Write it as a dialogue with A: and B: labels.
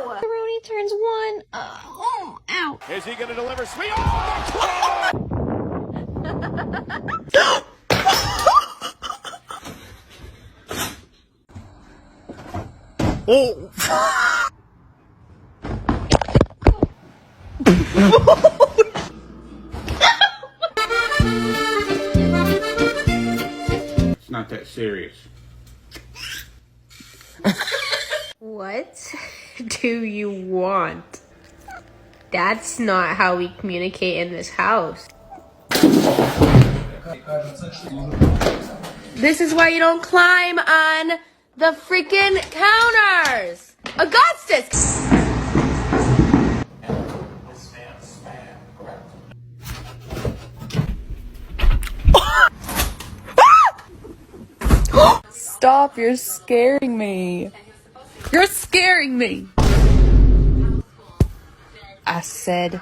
A: Macaroni turns one. Ow.
B: Is he going to deliver sweet? Oh,
C: Oh. It's not that serious.
A: What do you want? That's not how we communicate in this house. This is why you don't climb on the freaking counters. Augustus!
D: Stop, you're scaring me. You're scaring me. I said